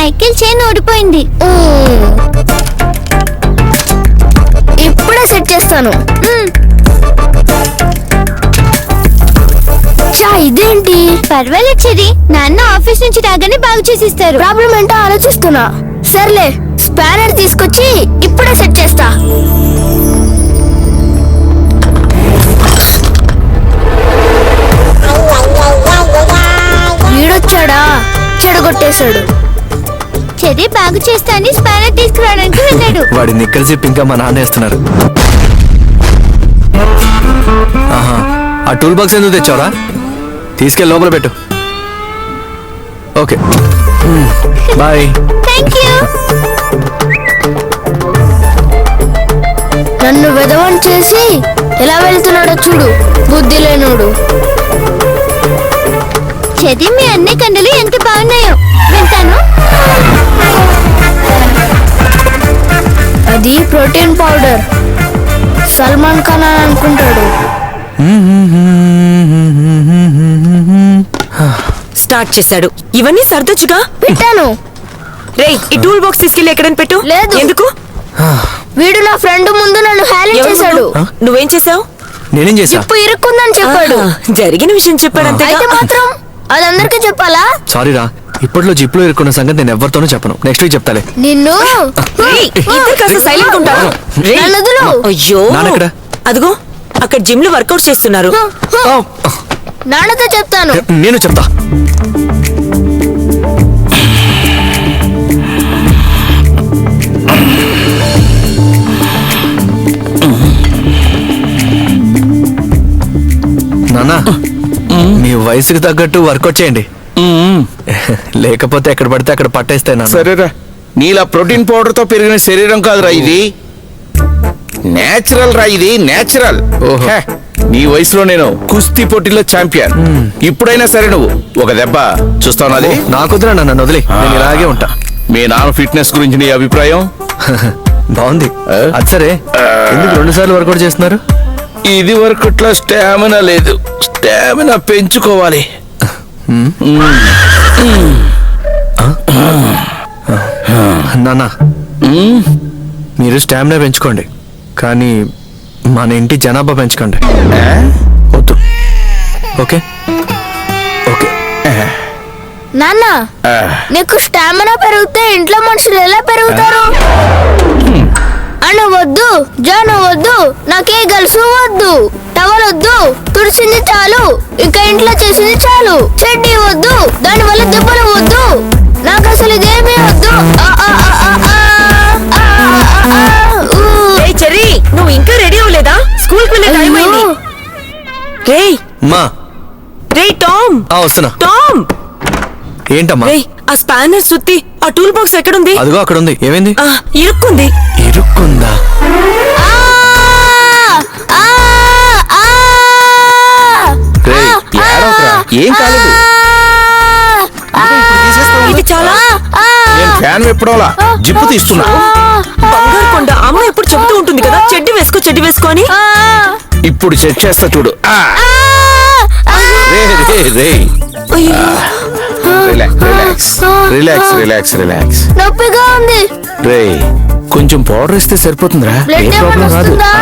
Cycle chain ఊడిపోయింది. ఇప్పుడే set చేస్తాను. ఇదేంటి? పర్వాలేదు చెరి, నాన్న ఆఫీస్ నుంచి రాగానే బాగు చేసిస్తారు. ప్రాబ్లం ఏంటో ఆలోచిస్తున్నా. సర్లే, స్పానర్ తీసుకొచ్చి ఇప్పుడే సెట్ చేస్తా. వీడొచ్చాడా? చెడగొట్టేశాడు. చెరి బాగు చేస్తా అని స్పానర్ తీసుకురావడానికి వెళ్ళాడు. వాడి నిక్కల్ జిప్ ఇంకా మా నాన్న వేస్తున్నారు. ఆ టూల్ బాక్స్ ఎందుకు తెచ్చావరా? తీసుకెళ్ళి లోపల పెట్టు. Okay bye. Thank you. నన్ను వెదవని చేసి ఎలా వెళ్తున్నాడో చూడు, బుద్ధి లేనోడు. చెరి, మీ అన్ని కండలు ఎంత బాగున్నాయో. వెళ్తాను. అది ప్రోటీన్ పౌడర్. సల్మాన్ ఖాన్ అని అనుకుంటాడు. స్టార్ట్ చేశాడు. ఇవన్నీ సర్దొచ్చుగా. పెట్టాను. రేయ్, ఈ టూల్ బాక్స్ తీసుకెళ్లి ఎక్కడని పెట్టు. లేదు. ఎందుకు? వీడు నా ఫ్రెండ్ ముందు నన్ను హ్యాలెట్ చేశాడు. నువ్వేం చేసావు? నేనేం చేశా? జిప్పు ఇరుక్కుందని చెప్పాడు. జరిగిన విషయం చెప్పాడు అంతే. అయితే మాత్రం అది అందరికీ చెప్పాలా? సారీ రా, ఇప్పట్లో జిప్లో ఇరుక్కున్న సంగతి నేను ఎవరితోనూ చెప్పను. నెక్స్ట్ వీక్ చెప్తాలే. నిన్ను ఇద్దరు కాస్త సైలెంట్ ఉంటారు. నన్ను వదులు. అయ్యో, నాన్నెక్కడ? అదిగో అక్కడ జిమ్ లో వర్కౌట్ చేస్తున్నారు. నాన్నతో చెప్తాను. నేను చెప్తా. నాన్న, మీ వయసుకి తగ్గట్టు వర్కౌట్ చేయండి. లేకపోతే ఎక్కడ పడితే అక్కడ పట్టేస్తాయి నాన్న. సరేరా, నీలా ప్రోటీన్ పౌడర్ తో పెరిగిన శరీరం కాదురా ఇది. నేచురల్ రా, ఇది నేచురల్. ఓహో. నీ వయసులో నేను కుస్తీ పోటీలో ఛాంపియన్. ఇప్పుడైనా సరే నువ్వు ఒక దెబ్బ చూస్తావు నాది. నాకొద్దురా, నన్ను వదిలే, నేను ఇలాగే ఉంటా. మీ నాన్న ఫిట్నెస్ గురించి నీ అభిప్రాయం? బాగుంది. అది సరే, ఎందుకు 2 సార్లు వర్కౌట్ చేస్తున్నారు? ఇది వరకట్లో స్టామినా లేదు, స్టామినా పెంచుకోవాలి. నాన్న, మీరు స్టామినా పెంచుకోండి, కానీ మన ఇంటి జనాభా పెంచకండి. వద్దు. Okay okay. నాన్న, నీకు స్టామినా పెరిగితే ఇంట్లో మనుషులు ఎలా పెరుగుతారు? అను వద్దు, జాను వద్దు, నాకే గలుసు వద్దు, టవల్ వద్దు, తుడిసింది చాలు, ఇంకా ఇంట్లో చేసింది చాలు, చెడ్డీ వద్దు, దాని వల్ల దెబ్బలు వద్దు, నాకు అసలు ఇదేమీ వద్దు. చెర్రీ, నువ్వు ఇంకా రెడీ అవ్వలేదా? స్కూల్ కి వెళ్ళే టైం అయింది. రేయ్ మా రేయ్ టామ్, వస్తున్నా. టామ్, ఏంటమ్మా? రేయ్ ఆ స్పానర్ సుత్తి ఆ టూల్ బాక్స్ ఎక్కడుంది? అదిగో అక్కడ ఉంది. ఏమైంది? ఇరుక్కుంది. ఇరుక్కుందా? ఏం కాలేదు, ఇది చాలా. నేను ఫ్యాన్ విప్పడంలా జిప్పు తీస్తున్నా. బంగారు కొండ అమ్మ ఎప్పుడు చెబుతూ ఉంటుంది కదా, చెడ్డి వేసుకో చెడ్డి వేసుకో అని. ఇప్పుడు చెక్ చేస్తా చూడు. Relax relax relax relax. నొప్పిగా ఉంది. రే, కొంచెం పౌడర్ ఇస్తే సరిపోతుందిరా, బ్లడ్ ఏ ప్రాబ్లం ఏమైనా కాదు. వస్తుందా?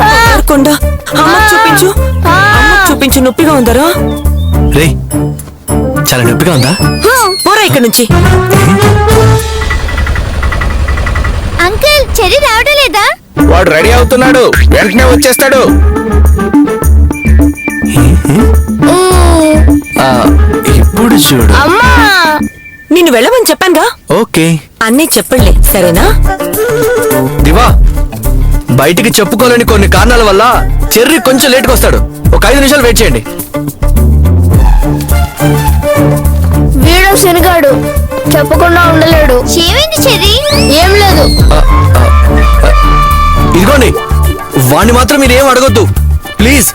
బంగారు కొండ అమ్మకు చూపించు, అమ్మకు చూపించు. నొప్పిగా ఉందరా? రే, చాలా నొప్పిగా ఉందా? పోరా ఇక్కడ నుంచి. అంకుల్, చెరి రావడం లేదా? వాడు రెడీ అవుతున్నాడు, వెంటనే వచ్చేస్తాడు. ఇప్పుడు చూడు. అమ్మా, నిన్ను వెళ్ళమని చెప్పానుగా. ఓకే. అన్నీ చెప్పండి, సరేనా? దివా, బయటికి చెప్పుకోలేని కొన్ని కారణాల వల్ల చెర్రీ కొంచెం లేట్గా వస్తాడు. ఒక 5 నిమిషాలు వెయిట్ చేయండి. వీడు శనిగాడు, చెప్పకుండా ఉండలేడు. ఏమైంది చెరి? ఏం లేదు. ఇదిగోండి, వాణ్ణి మాత్రం మీరు ఏం అడగొద్దు ప్లీజ్.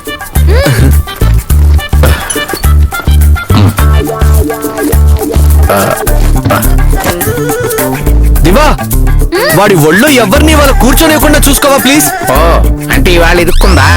దివా, వాడి ఒళ్ళో ఎవరిని వాళ్ళ కూర్చోనివ్వకుండా చూసుకోవా ప్లీజ్. అంటే ఇవాళ ఇరుక్కుందా?